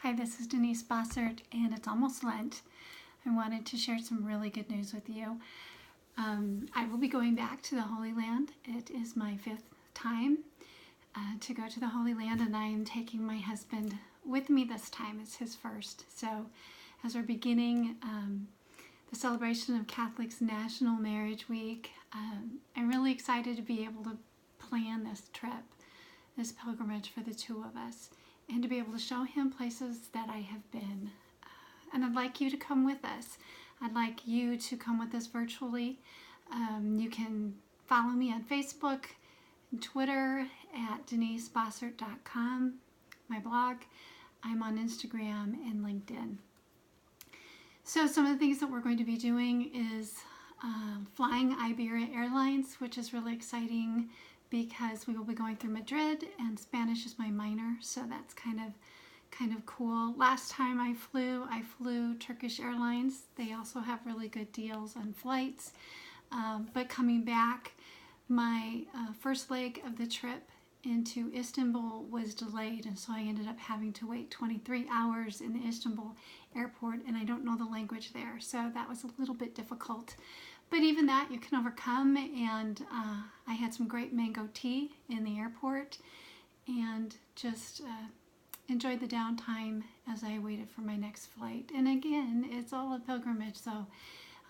Hi, this is Denise Bossert, and it's almost Lent. I wanted to share some really good news with you. I will be going back to the Holy Land. It is my 5th time to go to the Holy Land, and I am taking my husband with me this time. It's his first. So as we're beginning the celebration of Catholics National Marriage Week, I'm really excited to be able to plan this trip, this pilgrimage for the two of us, and to be able to show him places that I have been. And I'd like you to come with us. I'd like you to come with us virtually. You can follow me on Facebook and Twitter at denisebossert.com, my blog. I'm on Instagram and LinkedIn. So some of the things that we're going to be doing is flying Iberia Airlines, which is really exciting because we will be going through Madrid, and Spanish is my minor, so that's kind of cool. Last time I flew Turkish Airlines. They also have really good deals on flights. But coming back, my first leg of the trip into Istanbul was delayed, and so I ended up having to wait 23 hours in the Istanbul airport, and I don't know the language there, so that was a little bit difficult. But even that you can overcome, and I had some great mango tea in the airport and just enjoyed the downtime as I waited for my next flight. And again, it's all a pilgrimage, so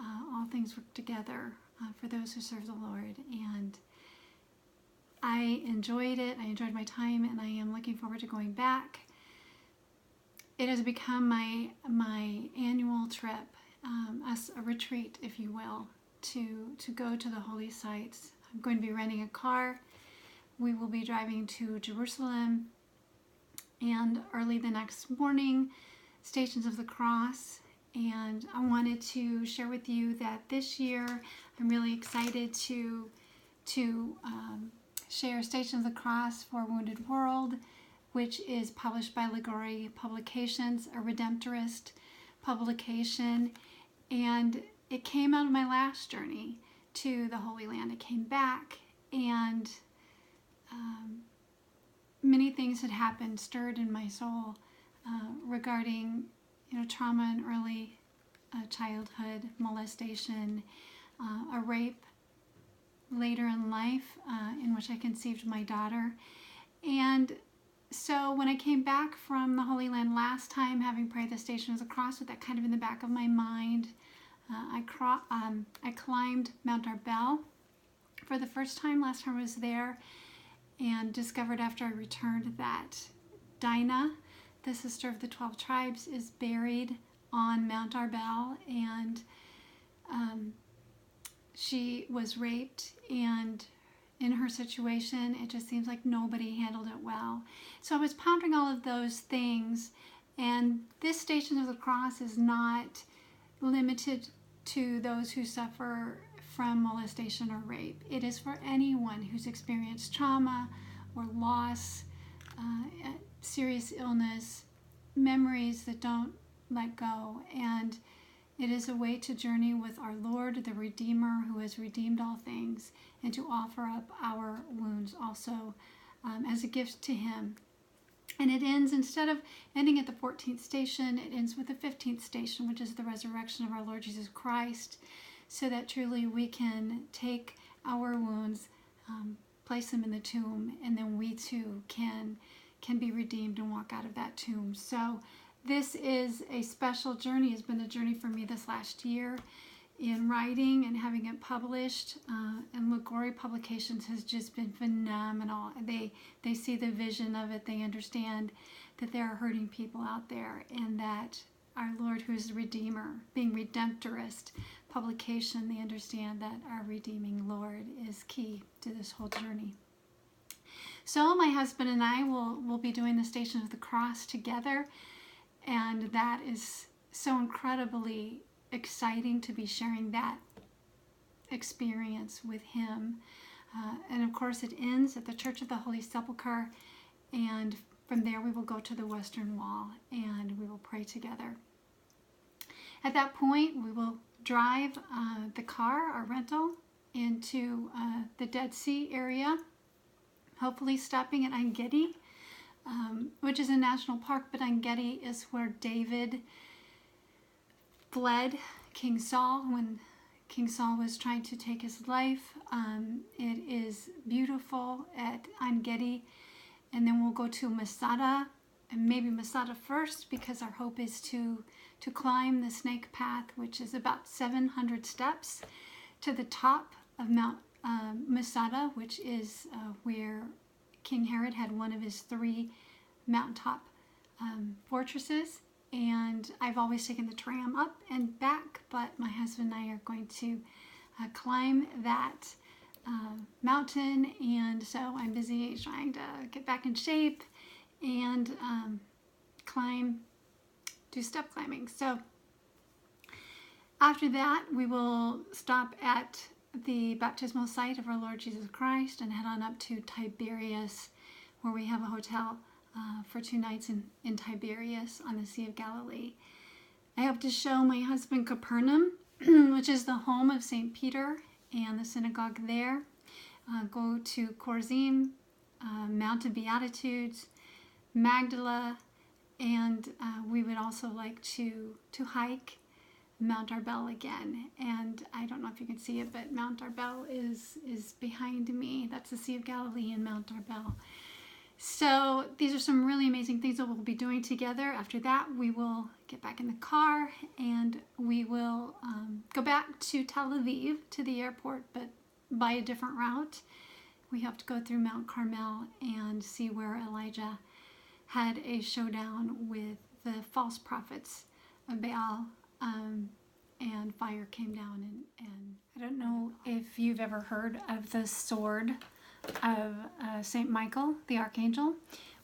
all things work together for those who serve the Lord. And I enjoyed it. I enjoyed my time, and I am looking forward to going back. It has become my annual trip, a retreat, if you will, to go to the holy sites. I'm going to be renting a car. We will be driving to Jerusalem, and early the next morning, Stations of the Cross. And I wanted to share with you that this year I'm really excited to share Stations of the Cross for a Wounded World, which is published by Ligori Publications, a Redemptorist publication. And it came out of my last journey to the Holy Land. I came back, and many things had happened, stirred in my soul regarding, trauma in early childhood, molestation, a rape later in life in which I conceived my daughter. And so when I came back from the Holy Land last time, having prayed the Station of the Cross with that kind of in the back of my mind, I climbed Mount Arbel for the first time last time I was there, and discovered after I returned that Dinah, the sister of the 12 tribes, is buried on Mount Arbel, and she was raped, and in her situation, it just seems like nobody handled it well. So I was pondering all of those things, and this Station of the Cross is not limited to those who suffer from molestation or rape. It is for anyone who's experienced trauma or loss, serious illness, memories that don't let go. And it is a way to journey with our Lord, the Redeemer, who has redeemed all things, and to offer up our wounds also as a gift to Him. And it ends, instead of ending at the 14th station, it ends with the 15th station, which is the resurrection of our Lord Jesus Christ, so that truly we can take our wounds, place them in the tomb, and then we too can be redeemed and walk out of that tomb. So this is a special journey. It's been a journey for me this last year in writing and having it published. And Ligori Publications has just been phenomenal. They see the vision of it. They understand that there are hurting people out there, and that our Lord, who is the Redeemer, being Redemptorist publication, they understand that our redeeming Lord is key to this whole journey. So my husband and I will be doing the Station of the Cross together, and that is so incredibly exciting to be sharing that experience with him. And of course it ends at the Church of the Holy Sepulchre, and from there we will go to the Western Wall and we will pray together. At that point we will drive the car, our rental, into the Dead Sea area, hopefully stopping at Ein Gedi, which is a national park, but En-Gedi is where David fled King Saul when King Saul was trying to take his life. It is beautiful at En-Gedi. And then we'll go to Masada, and maybe Masada first, because our hope is to climb the snake path, which is about 700 steps to the top of Mount Masada, which is where King Herod had one of his 3 mountaintop fortresses. And I've always taken the tram up and back, but my husband and I are going to climb that mountain, and so I'm busy trying to get back in shape and do step climbing. So after that, we will stop at the baptismal site of our Lord Jesus Christ and head on up to Tiberias, where we have a hotel for 2 nights in Tiberias on the Sea of Galilee. I hope to show my husband Capernaum, which is the home of St. Peter and the synagogue there. Go to Chorazim, Mount of Beatitudes, Magdala, and we would also like to hike Mount Arbel again. And I don't know if you can see it, but Mount Arbel is behind me. That's the Sea of Galilee and Mount Arbel. So these are some really amazing things that we'll be doing together. After that, we will get back in the car and we will go back to Tel Aviv, to the airport, but by a different route. We have to go through Mount Carmel and see where Elijah had a showdown with the false prophets of Baal, and fire came down. And I don't know if you've ever heard of the sword of St. Michael, the Archangel,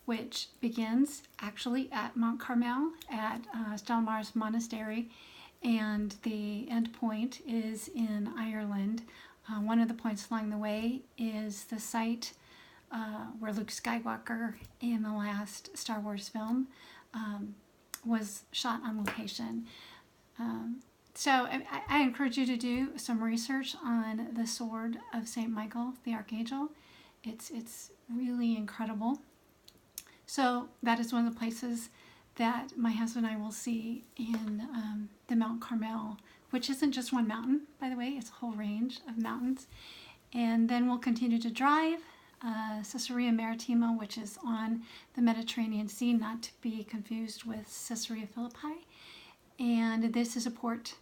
which begins actually at Mount Carmel at Stelmar's Monastery, and the end point is in Ireland. One of the points along the way is the site where Luke Skywalker in the last Star Wars film was shot on location. So I encourage you to do some research on the sword of St. Michael, the Archangel. It's really incredible. So that is one of the places that my husband and I will see in the Mount Carmel, which isn't just one mountain, by the way. It's a whole range of mountains. And then we'll continue to drive Caesarea Maritima, which is on the Mediterranean Sea, not to be confused with Caesarea Philippi. And this is a port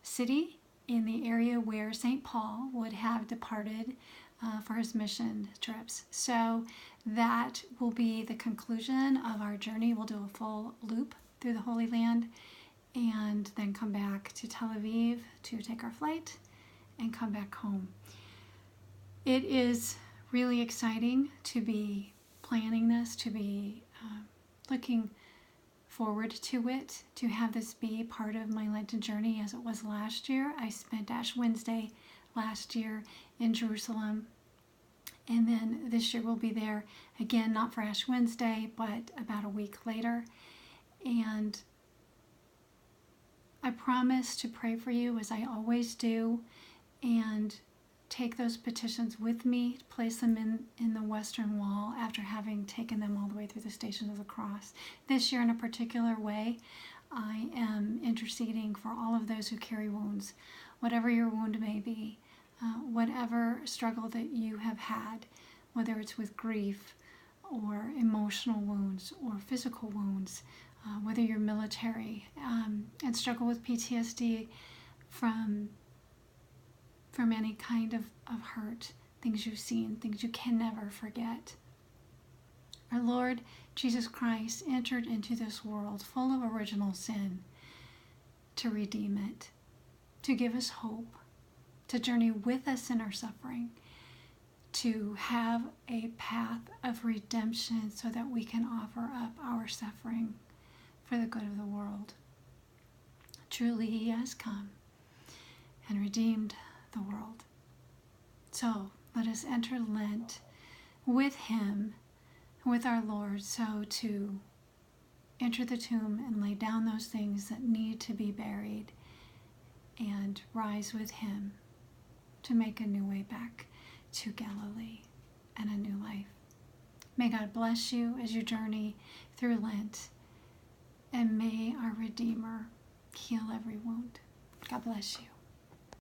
city in the area where St. Paul would have departed for his mission trips. So that will be the conclusion of our journey. We'll do a full loop through the Holy Land and then come back to Tel Aviv to take our flight and come back home. It is really exciting to be planning this, to be looking forward to it, to have this be part of my Lenten journey as it was last year. I spent Ash Wednesday last year in Jerusalem, and then this year we'll be there again, not for Ash Wednesday, but about a week later. And I promise to pray for you as I always do, and take those petitions with me, place them in the Western Wall after having taken them all the way through the Stations of the Cross. This year in a particular way, I am interceding for all of those who carry wounds, whatever your wound may be, whatever struggle that you have had, whether it's with grief or emotional wounds or physical wounds, whether you're military and struggle with PTSD from any kind of hurt, things you've seen, things you can never forget. Our Lord Jesus Christ entered into this world full of original sin to redeem it, to give us hope, to journey with us in our suffering, to have a path of redemption so that we can offer up our suffering for the good of the world. Truly, He has come and redeemed the world. So let us enter Lent with Him, with our Lord, so to enter the tomb and lay down those things that need to be buried and rise with Him to make a new way back to Galilee and a new life. May God bless you as you journey through Lent. And may our Redeemer heal every wound. God bless you.